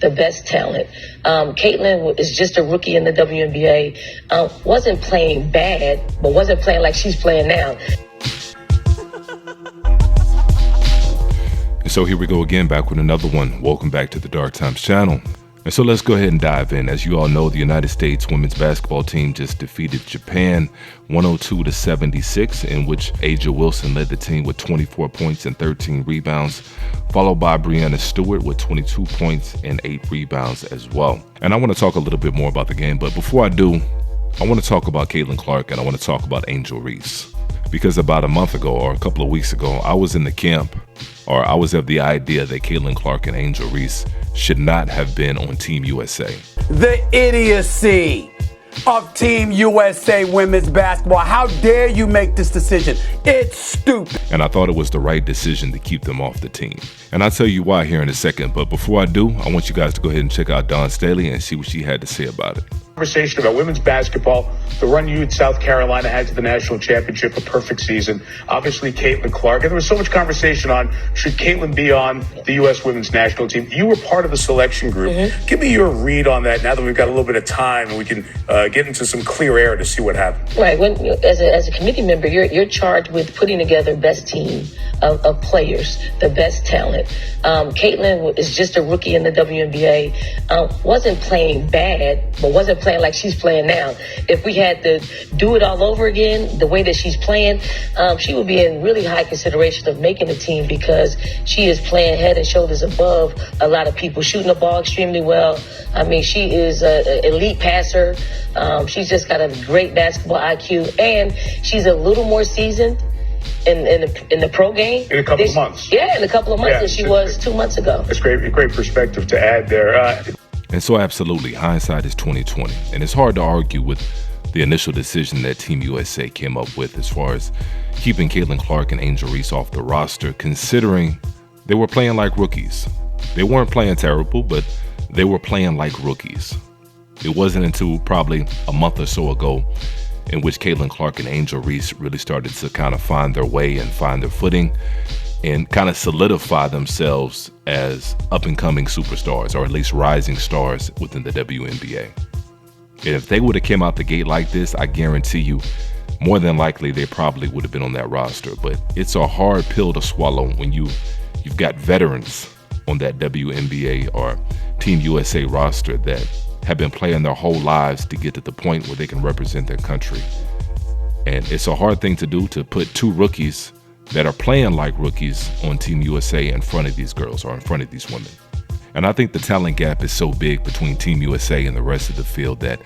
the best talent. Caitlin is just a rookie in the WNBA. Wasn't playing bad, but wasn't playing like she's playing now. And so here we go again, back with another one. Welcome back to the Dark Times channel. And so let's go ahead and dive in. As you all know, the United States women's basketball team just defeated Japan 102-76, in which A'ja Wilson led the team with 24 points and 13 rebounds, followed by Breanna Stewart with 22 points and 8 rebounds as well. And I want to talk a little bit more about the game, but before I do, I want to talk about Caitlin Clark and I want to talk about Angel Reese. Because about a month ago or a couple of weeks ago, I was in the camp, or I was of the idea that Caitlin Clark and Angel Reese should not have been on Team USA. The idiocy of Team USA women's basketball. How dare you make this decision? It's stupid. And I thought it was the right decision to keep them off the team. And I'll tell you why here in a second. But before I do, I want you guys to go ahead and check out Dawn Staley and see what she had to say about it. Conversation about women's basketball, the run you in South Carolina had to the national championship, a perfect season. Obviously, Caitlin Clark. And there was so much conversation on, should Caitlin be on the U.S. women's national team? You were part of the selection group. Give me your read on that now that we've got a little bit of time and we can get into some clear air to see what happened. Right. When, as a committee member, you're charged with putting together best team of players, the best talent. Caitlin is just a rookie in the WNBA. Wasn't playing bad, but wasn't playing like she's playing now. If we had to do it all over again, the way that she's playing, she would be in really high consideration of making the team because she is playing head and shoulders above a lot of people, shooting the ball extremely well. I mean, she is an elite passer. She's just got a great basketball IQ, and she's a little more seasoned in the pro game. In a couple of months. Yeah, in a couple of months than she was 2 months ago. That's great perspective to add there. And so absolutely, hindsight is 20/20. And it's hard to argue with the initial decision that Team USA came up with as far as keeping Caitlin Clark and Angel Reese off the roster, considering they were playing like rookies. They weren't playing terrible, but they were playing like rookies. It wasn't until probably a month or so ago in which Caitlin Clark and Angel Reese really started to kind of find their way and find their footing and kind of solidify themselves as up-and-coming superstars, or at least rising stars within the WNBA. And if they would have came out the gate like this, I guarantee you, more than likely, they probably would have been on that roster. But it's a hard pill to swallow when you've got veterans on that WNBA or Team USA roster that have been playing their whole lives to get to the point where they can represent their country. And it's a hard thing to do, to put two rookies that are playing like rookies on Team USA in front of these girls or in front of these women. And I think the talent gap is so big between Team USA and the rest of the field that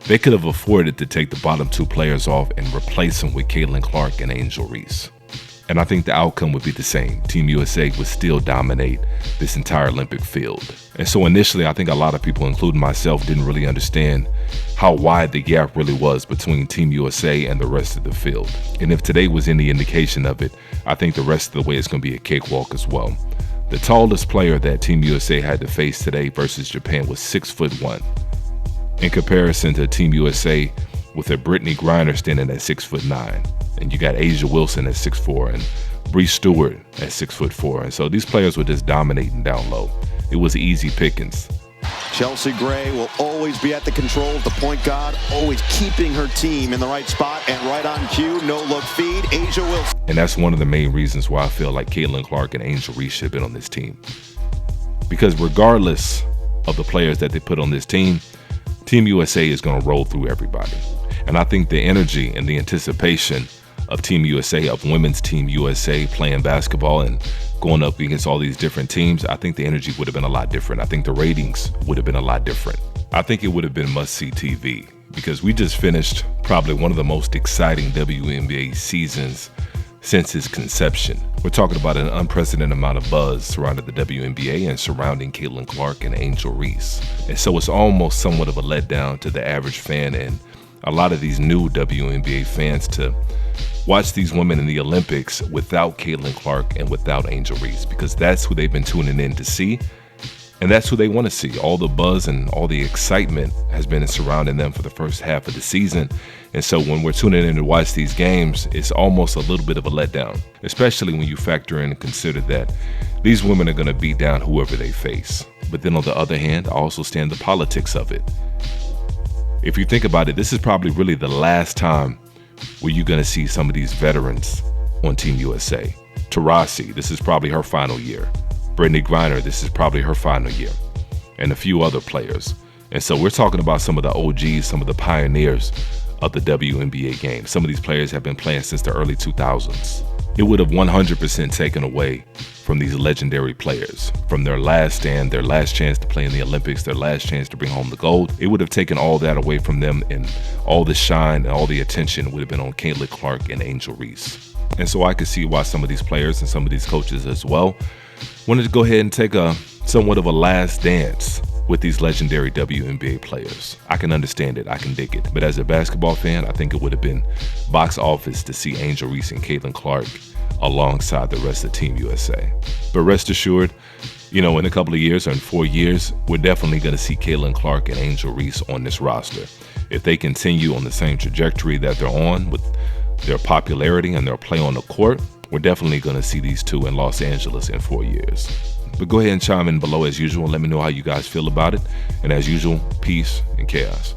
they could have afforded to take the bottom two players off and replace them with Caitlin Clark and Angel Reese. And I think the outcome would be the same. Team USA would still dominate this entire Olympic field. And so initially, I think a lot of people, including myself, didn't really understand how wide the gap really was between Team USA and the rest of the field. And if today was any indication of it, I think the rest of the way is going to be a cakewalk as well. The tallest player that Team USA had to face today versus Japan was 6'1". In comparison to Team USA with a Brittany Griner standing at 6'9". And you got A'ja Wilson at 6'4" and Bree Stewart at 6'4". And so these players were just dominating down low. It was easy pickings. Chelsea Gray will always be at the control of the point guard, always keeping her team in the right spot and right on cue. No look feed, A'ja Wilson. And that's one of the main reasons why I feel like Caitlin Clark and Angel Reese should have been on this team. Because regardless of the players that they put on this team, Team USA is going to roll through everybody. And I think the energy and the anticipation of Team USA, of women's Team USA playing basketball and going up against all these different teams, I think the energy would have been a lot different. I think the ratings would have been a lot different. I think it would have been must-see TV because we just finished probably one of the most exciting WNBA seasons since its conception. We're talking about an unprecedented amount of buzz surrounding the WNBA and surrounding Caitlin Clark and Angel Reese. And so it's almost somewhat of a letdown to the average fan and a lot of these new WNBA fans to watch these women in the Olympics without Caitlin Clark and without Angel Reese, because that's who they've been tuning in to see. And that's who they want to see. All the buzz and all the excitement has been surrounding them for the first half of the season. And so when we're tuning in to watch these games, it's almost a little bit of a letdown, especially when you factor in and consider that these women are going to beat down whoever they face. but then on the other hand, I also stand the politics of it. If you think about it, this is probably really the last time where you're going to see some of these veterans on Team USA. Taurasi, this is probably her final year. Brittany Griner, this is probably her final year. And a few other players. And so we're talking about some of the OGs, some of the pioneers of the WNBA game. Some of these players have been playing since the early 2000s. It would have 100% taken away from these legendary players, from their last stand, their last chance to play in the Olympics, their last chance to bring home the gold. It would have taken all that away from them, and all the shine and all the attention would have been on Caitlin Clark and Angel Reese. And so I could see why some of these players and some of these coaches as well wanted to go ahead and take a somewhat of a last dance with these legendary WNBA players. I can understand it, I can dig it. But as a basketball fan, I think it would have been box office to see Angel Reese and Caitlin Clark alongside the rest of Team USA. But rest assured, in a couple of years or in 4 years, we're definitely going to see Caitlin Clark and Angel Reese on this roster. If they continue on the same trajectory that they're on with their popularity and their play on the court, we're definitely going to see these two in Los Angeles in 4 years. But go ahead and chime in below as usual and let me know how you guys feel about it. And as usual, peace and chaos.